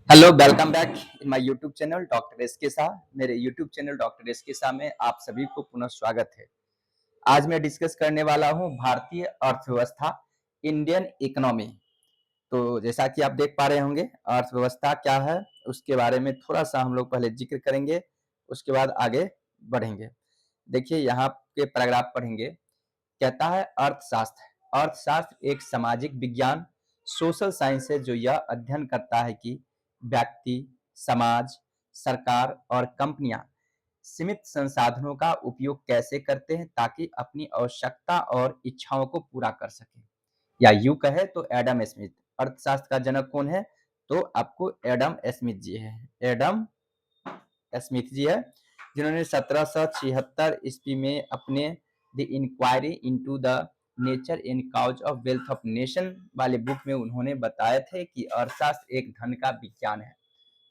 Hello, welcome back in my YouTube channel doctor S के शाह। मेरे YouTube channel doctor S के शाह में आप सभी को पुनः स्वागत है। आज मैं डिस्कस करने वाला हूं भारतीय अर्थव्यवस्था, इंडियन इकोनॉमी। तो जैसा कि आप देख पा रहे होंगे, अर्थव्यवस्था क्या है उसके बारे में थोड़ा सा हम लोग पहले जिक्र करेंगे, उसके बाद आगे बढ़ेंगे। देखिए यहाँ के पैराग्राफ पढ़ेंगे। कहता है अर्थशास्त्र। अर्थशास्त्र एक सामाजिक विज्ञान, सोशल साइंस है जो यह अध्ययन करता है कि व्यक्ति, समाज, सरकार और कंपनियां सीमित संसाधनों का उपयोग कैसे करते हैं ताकि अपनी आवश्यकता और इच्छाओं को पूरा कर सकें। या यूं कहे तो एडम स्मिथ अर्थशास्त्र का जनक कौन है? तो आपको एडम स्मिथ जी है। एडम स्मिथ जी है, जिन्होंने 1776 ईस्वी में अपने the inquiry into the nature and cause of wealth of nation वाले बुक में उन्होंने बताया थे कि अर्थशास्त्र एक धन का विज्ञान है।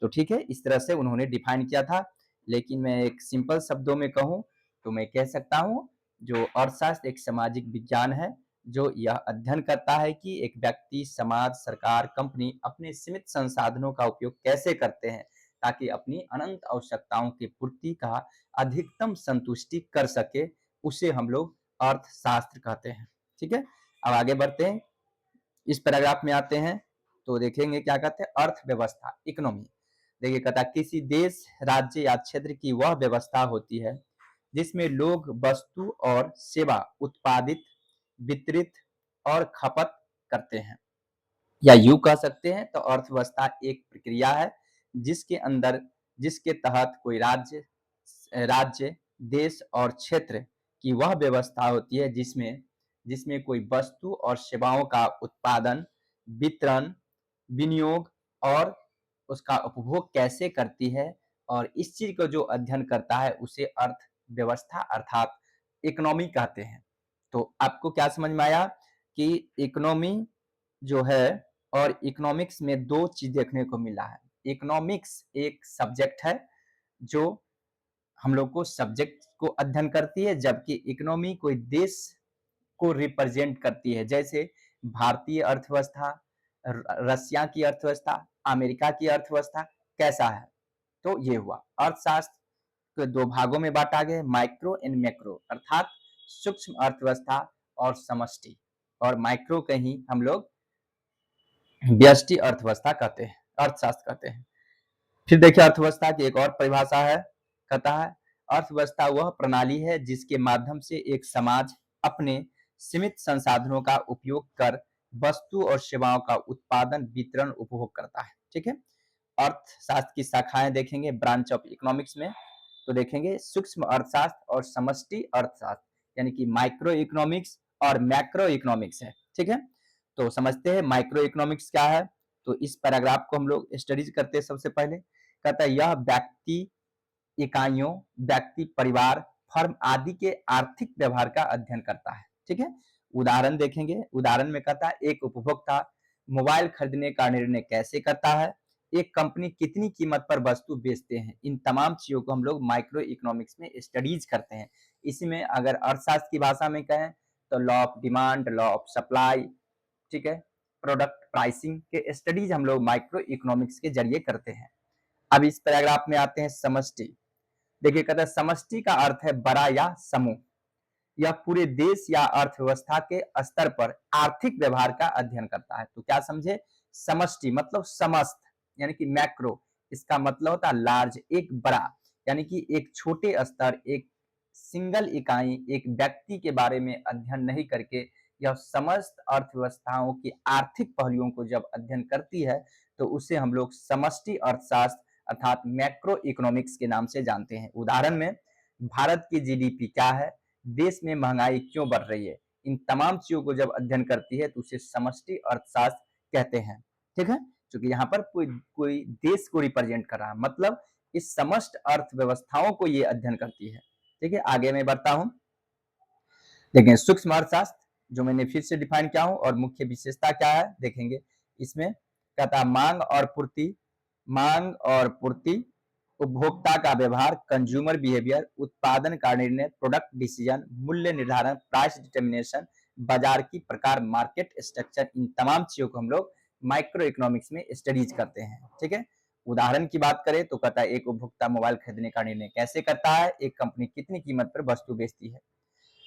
तो ठीक है, इस तरह से उन्होंने डिफाइन किया था। लेकिन मैं एक सिंपल शब्दों में कहूं तो मैं कह सकता हूं, जो अर्थशास्त्र एक सामाजिक विज्ञान है जो यह अध्ययन करता है कि एक व्यक्ति, समाज, सरकार, कंपनी अपने सीमित संसाधनों का उपयोग कैसे करते हैं ताकि अपनी अनंत आवश्यकताओं की पूर्ति का अधिकतम संतुष्टि कर सके। उसे हम लोग अर्थशास्त्र कहते हैं। ठीक है, अब आगे बढ़ते हैं, इस पैराग्राफ में आते हैं तो देखेंगे क्या कहते हैं। अर्थव्यवस्था, इकोनॉमी। देखिए कहता है किसी देश, राज्य या क्षेत्र की वह व्यवस्था होती है जिसमें लोग वस्तु और सेवा उत्पादित, वितरित और खपत करते हैं। या यूं कह सकते हैं तो अर्थव्यवस्था एक प्रक्रिया है जिसके अंदर, जिसके तहत कोई राज्य, देश और क्षेत्र की वह व्यवस्था होती है जिसमें जिसमें कोई वस्तु और सेवाओं का उत्पादन, वितरण, विनियोग और उसका उपभोग कैसे करती है। और इस चीज को जो अध्ययन करता है उसे अर्थव्यवस्था अर्थात इकोनॉमी कहते हैं। तो आपको क्या समझ में आया कि इकोनॉमी जो है और इकोनॉमिक्स में दो चीज देखने को मिला है। इकोनॉमिक्स एक सब्जेक्ट है जो हम लोग को सब्जेक्ट को अध्ययन करती है, जबकि इकोनॉमी कोई देश को रिप्रेजेंट करती है। जैसे भारतीय अर्थव्यवस्था, रसिया की अर्थव्यवस्था, अमेरिका की अर्थव्यवस्था कैसा है। तो ये हुआ अर्थशास्त्र को दो भागों में बांटा गया, माइक्रो एंड मैक्रो, अर्थात सूक्ष्म अर्थव्यवस्था और समष्टि। और माइक्रो के ही हम लोग व्यष्टि अर्थव्यवस्था कहते हैं, अर्थशास्त्र कहते हैं। फिर देखिए अर्थव्यवस्था की एक और परिभाषा है। कहता है अर्थव्यवस्था वह प्रणाली है जिसके माध्यम से एक समाज अपने सीमित संसाधनों का उपयोग कर वस्तु और सेवाओं का उत्पादन, वितरण, उपभोग करता है। ठीक है, अर्थशास्त्र की शाखाएं देखेंगे ब्रांच ऑफ इकोनॉमिक्स में, तो देखेंगे सूक्ष्म अर्थशास्त्र और समष्टि अर्थशास्त्र, यानी कि माइक्रो इकोनॉमिक्स और मैक्रो इकोनॉमिक्स है। ठीक है, तो समझते हैं माइक्रो इकोनॉमिक्स क्या है। तो इस पैराग्राफ को हम लोग स्टडीज करते हैं। सबसे पहले कहता है यह व्यक्ति, इकाइयों, व्यक्ति, परिवार, फर्म आदि के आर्थिक व्यवहार का अध्ययन करता है। ठीक है, उदाहरण देखेंगे। उदाहरण में कहता है एक उपभोक्ता मोबाइल खरीदने का निर्णय कैसे करता है, एक कंपनी कितनी कीमत पर वस्तु बेचते हैं। इन तमाम चीजों को हम लोग माइक्रो इकोनॉमिक्स में स्टडीज करते हैं। इसमें अगर अर्थशास्त्र की भाषा में कहें तो law of demand, law of supply, ठीक है, प्रोडक्ट प्राइसिंग के स्टडीज हम लोग माइक्रो इकोनॉमिक्स के जरिए करते हैं। अब इस पैराग्राफ में आते हैं समष्टि। देखिए कहता है समष्टि का अर्थ है बड़ा या समूह। यह पूरे देश या अर्थव्यवस्था के स्तर पर आर्थिक व्यवहार का अध्ययन करता है। तो क्या समझे, समष्टि मतलब समस्त, यानी कि मैक्रो, इसका मतलब होता है लार्ज, एक बड़ा, यानी कि एक छोटे स्तर, एक सिंगल इकाई, एक व्यक्ति के बारे में अध्ययन नहीं करके यह समस्त अर्थव्यवस्थाओं की आर्थिक पहलुओं को जब अध्ययन करती है तो उसे हम लोग समष्टि अर्थशास्त्र अर्थात मैक्रो इकोनॉमिक्स के नाम से जानते हैं। उदाहरण में भारत की जीडीपी क्या है, देश में महंगाई क्यों बढ़ रही है, इन तमाम चीजों को जब अध्ययन करती है तो उसे समष्टि अर्थशास्त्र कहते हैं। ठीक है, क्योंकि यहाँ पर कोई कोई देश को रिप्रेजेंट कर रहा है, मतलब इस समस्त अर्थव्यवस्थाओं को ये अध्ययन करती है। ठीक है, आगे मैं बढ़ता हूं। देखें सूक्ष्म अर्थशास्त्र जो मैंने फिर से डिफाइन किया हूं और मुख्य विशेषता क्या है देखेंगे। इसमें कहता है मांग और पूर्ति, मांग और पूर्ति, उपभोक्ता का व्यवहार, कंज्यूमर बिहेवियर, उत्पादन का निर्णय, प्रोडक्ट डिसीजन, मूल्य निर्धारण, प्राइस डिटर्मिनेशन, बाजार की प्रकार, मार्केट स्ट्रक्चर, इन तमाम चीजों को हम लोग माइक्रो इकोनॉमिक्स में स्टडीज करते हैं। ठीक है, उदाहरण की बात करें तो कहता है एक उपभोक्ता मोबाइल खरीदने का निर्णय कैसे करता है, एक कंपनी कितनी कीमत पर वस्तु बेचती है।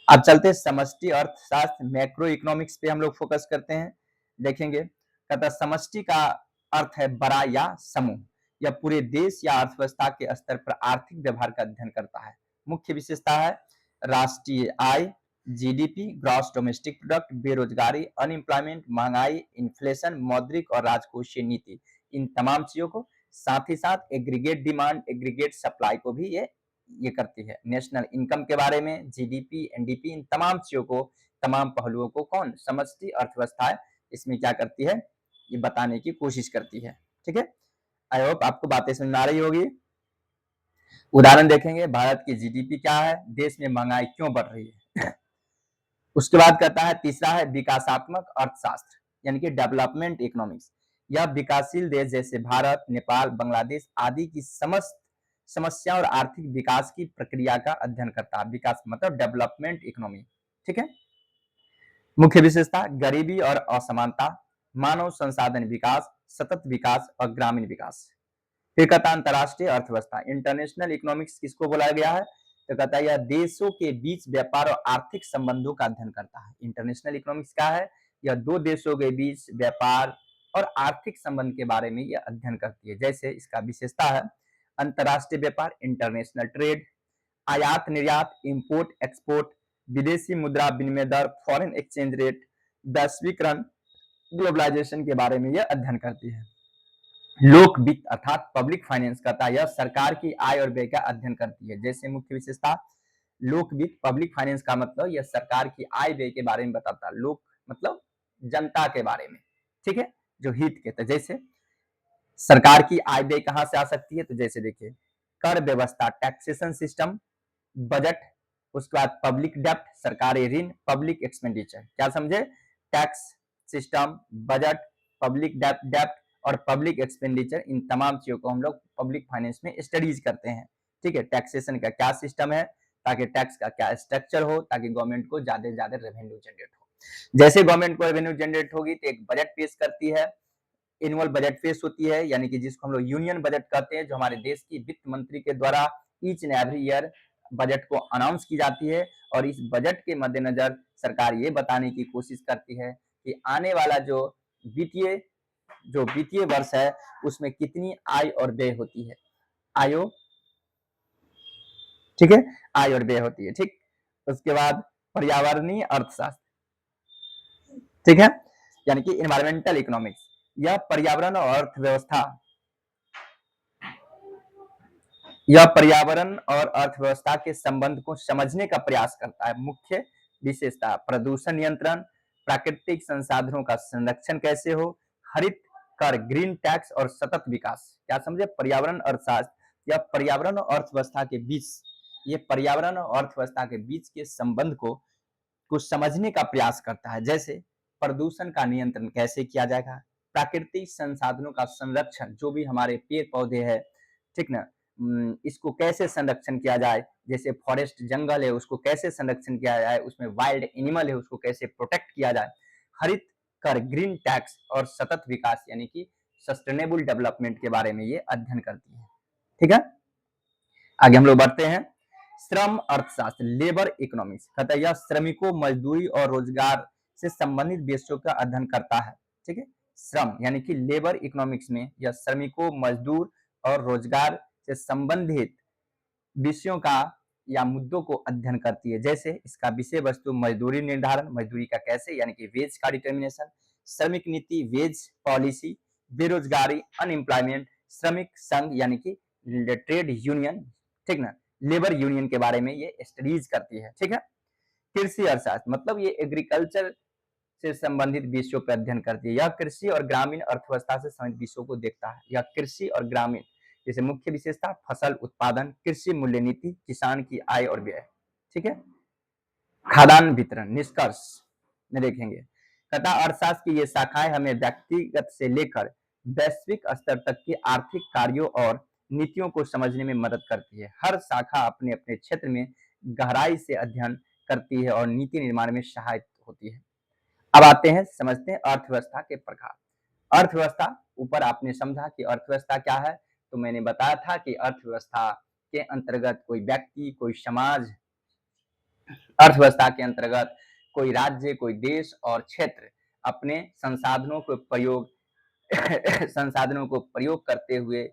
अब चलते हैं समष्टि अर्थशास्त्र मैक्रो इकोनॉमिक्स पे हम लोग फोकस करते हैं। देखेंगे कहता है समष्टि का अर्थ है बड़ा या समूह, या पूरे देश या अर्थव्यवस्था के स्तर पर आर्थिक व्यवहार का अध्ययन करता है। मुख्य विशेषता है राष्ट्रीय आय, जीडीपी, ग्रॉस डोमेस्टिक प्रोडक्ट, बेरोजगारी, अनएम्प्लॉयमेंट, महंगाई, इन्फ्लेशन, मौद्रिक और राजकोषीय नीति, इन तमाम चीजों को, साथ ही साथ एग्रीगेट डिमांड, एग्रीगेट सप्लाई को भी ये करती है। नेशनल इनकम के बारे में, जीडीपी, एनडीपी, इन तमाम चीजों को, तमाम पहलुओं को कौन समष्टि अर्थव्यवस्था है इसमें क्या करती है, ये बताने की कोशिश करती है। ठीक है, आई होप आपको बातें समझ में आ रही होगी। उदाहरण देखेंगे, भारत की जीडीपी क्या है, देश में महंगाई क्यों बढ़ रही है। उसके बाद कहता है तीसरा है विकासात्मक अर्थशास्त्र, यानी कि डेवलपमेंट इकोनॉमिक्स। यह विकासशील देश जैसे भारत, नेपाल, बांग्लादेश आदि की समस्त समस्या और आर्थिक विकास की प्रक्रिया का अध्ययन करता है। विकास मतलब डेवलपमेंट इकोनॉमी। ठीक है, मुख्य विशेषता गरीबी और असमानता, मानव संसाधन विकास, सतत विकास और ग्रामीण विकास। फिर कहता है अंतरराष्ट्रीय अर्थव्यवस्था, इंटरनेशनल इकोनॉमिक्स किसको बोला गया है, तो कहता है यह देशों के बीच व्यापार और आर्थिक संबंधों का अध्ययन करता है। इंटरनेशनल इकोनॉमिक्स क्या है, यह दो देशों के बीच व्यापार और आर्थिक संबंध के बारे में यह अध्ययन करती है। जैसे इसका विशेषता है अंतरराष्ट्रीय व्यापार, इंटरनेशनल ट्रेड, आयात निर्यात, इंपोर्ट एक्सपोर्ट, विदेशी मुद्रा विनिमय दर, फॉरेन एक्सचेंज रेट, वैश्वीकरण, ग्लोबलाइजेशन के बारे में यह अध्ययन करती है। लोक वित्त अर्थात पब्लिक फाइनेंस करता है, यह सरकार की आय और व्यय का अध्ययन करती है। जैसे मुख्य विशेषता लोक वित्त, पब्लिक फाइनेंस का मतलब यह सरकार की आय व्यय के बारे में बताता है। लोक मतलब जनता के बारे में, ठीक है, जो हित के। तो जैसे सरकार की आय व्यय कहां से आ सकती है, तो जैसे देखिए कर व्यवस्था, टैक्सेशन सिस्टम, बजट, उसके बाद पब्लिक डेप्ट, सरकारी ऋण, पब्लिक एक्सपेंडिचर। क्या समझे, टैक्स सिस्टम, बजट, पब्लिक डेप्ट और पब्लिक एक्सपेंडिचर, इन तमाम चीजों को हम लोग पब्लिक फाइनेंस में स्टडीज करते हैं। ठीक है, टैक्सेशन का क्या सिस्टम है, ताकि टैक्स का क्या स्ट्रक्चर हो, ताकि गवर्नमेंट को ज्यादा से ज्यादा रेवेन्यू जनरेट हो। जैसे गवर्नमेंट को रेवेन्यू जनरेट होगी तो एक बजट पेश करती है, एनुअल बजट पेश होती है, यानी कि जिसको हम लोग यूनियन बजट कहते हैं, जो हमारे देश की वित्त मंत्री के द्वारा each and every year budget को अनाउंस की जाती है। और इस बजट के मद्देनजर सरकार ये बताने की कोशिश करती है कि आने वाला जो वित्तीय वर्ष है उसमें कितनी आय और व्यय होती है। आयो, ठीक है, आय और व्यय होती है। ठीक, उसके बाद पर्यावरणीय अर्थशास्त्र, ठीक है, यानी कि इन्वायरमेंटल इकोनॉमिक्स। यह पर्यावरण और अर्थव्यवस्था के संबंध को समझने का प्रयास करता है। मुख्य विशेषता प्रदूषण नियंत्रण, प्राकृतिक संसाधनों का संरक्षण कैसे हो, हरित कर, ग्रीन टैक्स और सतत विकास। क्या समझे, पर्यावरण अर्थशास्त्र या पर्यावरण और अर्थव्यवस्था के बीच, ये पर्यावरण और अर्थव्यवस्था के बीच के संबंध को समझने का प्रयास करता है। जैसे प्रदूषण का नियंत्रण कैसे किया जाएगा, प्राकृतिक संसाधनों का संरक्षण, जो भी हमारे पेड़ पौधे हैं, ठीक ना, इसको कैसे संरक्षण किया जाए। जैसे फॉरेस्ट जंगल है उसको कैसे संरक्षण किया जाए, उसमें वाइल्ड एनिमल है उसको कैसे प्रोटेक्ट किया जाए। हरित कर, ग्रीन टैक्स और सतत विकास, यानी कि सस्टेनेबल डेवलपमेंट के बारे में ये अध्ययन करती है। ठीक है, आगे हम लोग बढ़ते हैं। श्रम अर्थशास्त्र, लेबर इकोनॉमिक्स, कहता है यह श्रमिकों, मजदूरी और रोजगार से संबंधित विषयों का अध्ययन करता है। ठीक है, श्रम यानी कि लेबर इकोनॉमिक्स में यह श्रमिकों, मजदूर और रोजगार से संबंधित विषयों का या मुद्दों को अध्ययन करती है। जैसे इसका विषय वस्तु मजदूरी निर्धारण, मजदूरी का कैसे, यानी कि वेज का डिटर्मिनेशन, श्रमिक नीति, वेज पॉलिसी, बेरोजगारी, अनएम्प्लॉयमेंट, श्रमिक संघ यानी कि ट्रेड यूनियन, ठीक ना, लेबर यूनियन के बारे में ये स्टडीज करती है। ठीक है, कृषि अर्थशास्त्र मतलब ये एग्रीकल्चर से संबंधित विषयों पर अध्ययन करती है। यह कृषि और ग्रामीण अर्थव्यवस्था से संबंधित विषयों को देखता है। यह कृषि और ग्रामीण, जैसे मुख्य विशेषता फसल उत्पादन, कृषि मूल्य नीति, किसान की आय और व्यय। ठीक है, खाद्यान्न वितरण, निष्कर्ष में देखेंगे, कहता अर्थशास्त्र की ये शाखाएं हमें व्यक्तिगत से लेकर वैश्विक स्तर तक के आर्थिक कार्यों और नीतियों को समझने में मदद करती है। हर शाखा अपने अपने क्षेत्र में गहराई से अध्ययन करती है और नीति निर्माण में सहायक होती है। अब आते हैं, समझते हैं अर्थव्यवस्था के प्रकार। अर्थव्यवस्था, ऊपर आपने समझा कि अर्थव्यवस्था क्या है, तो मैंने बताया था कि अर्थव्यवस्था के अंतर्गत कोई व्यक्ति, कोई समाज, अर्थव्यवस्था के अंतर्गत कोई राज्य, कोई देश और क्षेत्र अपने संसाधनों को प्रयोग करते हुए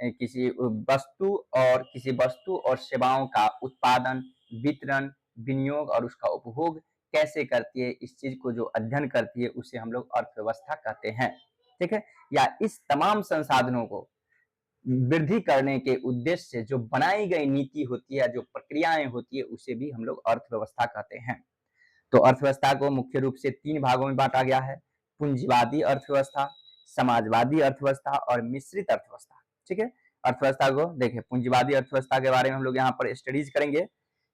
किसी वस्तु और सेवाओं का उत्पादन, वितरण, विनियोग और उसका उपभोग कैसे करती है, इस चीज को जो अध्ययन करती है उसे हम लोग अर्थव्यवस्था कहते हैं। ठीक है, या इस तमाम संसाधनों को वृद्धि करने के उद्देश्य से जो बनाई गई नीति होती है, जो प्रक्रियाएं होती है, उसे भी हम लोग अर्थव्यवस्था कहते हैं। तो अर्थव्यवस्था को मुख्य रूप से 3 भागों में बांटा गया है: पूंजीवादी अर्थव्यवस्था, समाजवादी अर्थव्यवस्था और मिश्रित अर्थव्यवस्था। ठीक है, अर्थव्यवस्था को देखिए, पूंजीवादी अर्थव्यवस्था के बारे में हम लोग यहाँ पर स्टडीज करेंगे।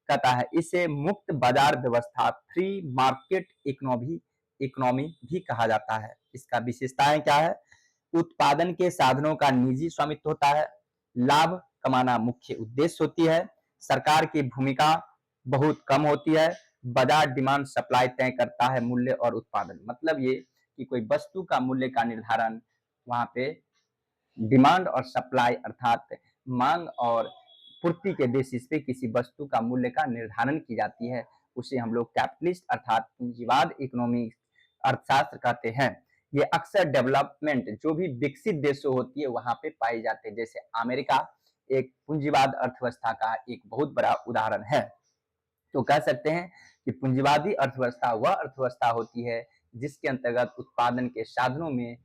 कहता है इसे मुक्त बाजार व्यवस्था, फ्री मार्केट इकोनॉमी भी कहा जाता है। इसका विशेषताएं क्या है? उत्पादन के साधनों का निजी स्वामित्व होता है, लाभ कमाना मुख्य उद्देश्य होती है, सरकार की भूमिका बहुत कम होती है, बाजार डिमांड सप्लाई तय करता है मूल्य और उत्पादन। मतलब ये कि कोई वस्तु का मूल्य का निर्धारण वहां पे डिमांड और सप्लाई अर्थात मांग और पूर्ति के बेसिस पे किसी वस्तु का मूल्य का निर्धारण की जाती है। उसे हम लोग कैपिटलिस्ट अर्थात पूंजीवाद इकोनॉमी अर्थशास्त्र कहते हैं। ये अक्सर डेवलपमेंट जो भी विकसित देशों होती है वहां पे पाई जाते हैं। जैसे अमेरिका एक पूंजीवाद अर्थव्यवस्था का एक बहुत बड़ा उदाहरण है। तो कह सकते हैं कि पूंजीवादी अर्थव्यवस्था वह अर्थव्यवस्था होती है जिसके अंतर्गत उत्पादन के साधनों में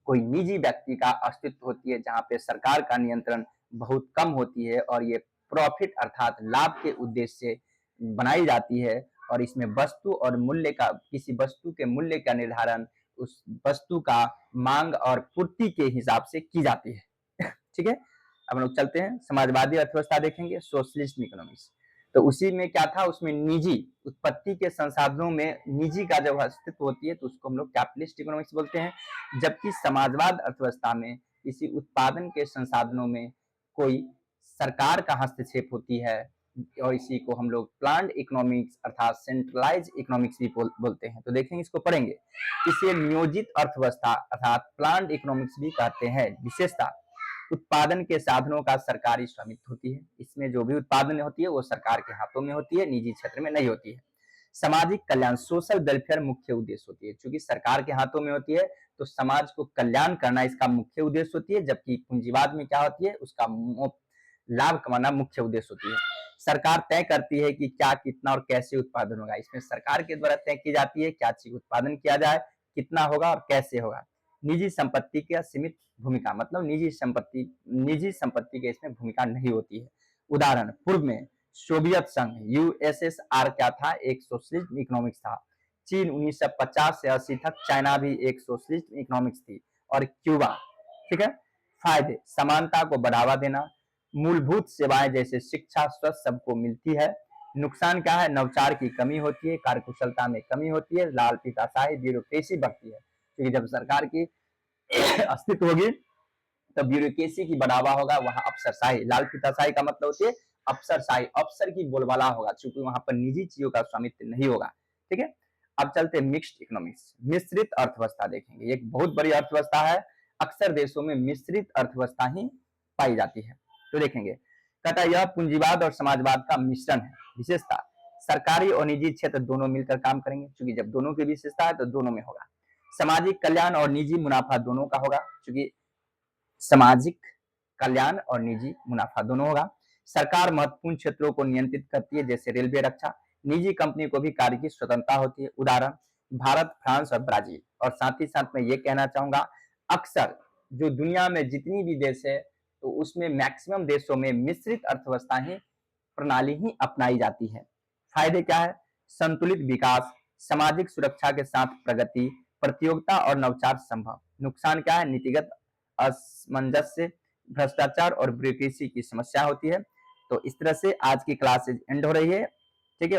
कोई निजी व्यक्ति का अस्तित्व होती है, जहां पे सरकार का नियंत्रण बहुत कम होती है और ये प्रॉफिट अर्थात लाभ के उद्देश्य से बनाई जाती है। और इसमें किसी वस्तु के मूल्य का निर्धारण उस वस्तु का मांग और पूर्ति के हिसाब से की जाती है। ठीक है, अब हम लोग चलते हैं समाजवादी अर्थव्यवस्था देखेंगे, सोशलिस्ट इकोनॉमिक्स। तो उसी में क्या था, उसमें निजी उत्पत्ति के संसाधनों में निजी का जब अस्तित्व होती है तो उसको हम लोग कैपिटलिस्ट इकोनॉमिक्स बोलते हैं। जबकि समाजवाद अर्थव्यवस्था में किसी उत्पादन के संसाधनों में कोई सरकार का हस्तक्षेप होती है और इसी को हम लोग प्लान्ड इकोनॉमिक्स अर्थात सेंट्रलाइज इकोनॉमिक्स भी बोलते हैं। तो देखेंगे, इसको पढ़ेंगे। इसे नियोजित अर्थव्यवस्था अर्थात प्लान्ड इकोनॉमिक्स भी कहते हैं। विशेषता, उत्पादन के साधनों का सरकारी स्वामित्व होती है। इसमें जो भी उत्पादन होती है वो सरकार के हाथों में होती है, निजी क्षेत्र में नहीं होती है। सामाजिक कल्याण, सोशल वेलफेयर मुख्य उद्देश्य होती है। चूंकि सरकार के हाथों में होती है तो समाज को कल्याण करना इसका मुख्य उद्देश्य होती है। जबकि पूंजीवाद में क्या होती है, उसका लाभ कमाना मुख्य उद्देश्य होती है। सरकार तय करती है कि क्या, कितना और कैसे उत्पादन होगा। इसमें सरकार के द्वारा तय की जाती है क्या चीज उत्पादन किया जाए, कितना होगा और कैसे होगा। निजी संपत्ति की सीमित भूमिका, मतलब निजी संपत्ति के इसमें भूमिका नहीं होती है। उदाहरण, पूर्व में सोवियत संघ यूएसएसआर क्या था, एक सोशलिस्ट इकोनॉमिक्स था। चीन 1950 से 80 तक चाइना भी एक सोशलिस्ट इकोनॉमिक्स थी। और क्यूबा। ठीक है, फायदे, समानता को बढ़ावा देना, मूलभूत सेवाएं जैसे शिक्षा, स्वास्थ्य सबको मिलती है। नुकसान क्या है, नवाचार की कमी होती है, कार्यकुशलता में कमी होती है, लाल फीताशाही, ब्यूरोक्रेसी बढ़ती है। क्योंकि जब सरकार की अस्तित्व होगी तब ब्यूरोक्रेसी की बढ़ावा होगा, वहां अफसरशाही, लाल फीताशाही का मतलब होती है अफसरशाही, अफसर की बोलबाला होगा, क्योंकि वहां पर निजी चीजों का स्वामित्व नहीं होगा। ठीक है, अब चलते हैं मिक्स्ड इकोनॉमिक्स, मिश्रित अर्थव्यवस्था देखेंगे। एक बहुत बड़ी अर्थव्यवस्था है, अक्सर देशों में मिश्रित अर्थव्यवस्था ही पाई जाती है। तो देखेंगे, कहता है यह पूंजीवाद और समाजवाद का मिश्रण है। विशेषता, सरकारी और निजी क्षेत्र दोनों मिलकर काम करेंगे, क्योंकि जब दोनों की विशेषता है तो दोनों में होगा। सामाजिक कल्याण और निजी मुनाफा दोनों का होगा, क्योंकि सामाजिक कल्याण और निजी मुनाफा दोनों होगा। सरकार महत्वपूर्ण क्षेत्रों को नियंत्रित करती है, जैसे रेलवे, रक्षा। निजी कंपनी को भी कार्य की स्वतंत्रता होती है। उदाहरण, भारत, फ्रांस और ब्राजील। और साथ ही साथ मैं ये कहना चाहूंगा, अक्सर जो दुनिया में जितनी भी देश है तो उसमें मैक्सिमम देशों में मिश्रित अर्थव्यवस्था ही प्रणाली ही अपनाई जाती है। फायदे क्या है, संतुलित विकास, सामाजिक सुरक्षा के साथ प्रगति, प्रतियोगिता और नवाचार संभव। नुकसान क्या है, नीतिगत असमंजस्य, भ्रष्टाचार और ब्यूरोक्रेसी की समस्या होती है। तो इस तरह से आज की क्लास एंड हो रही है। ठीक है।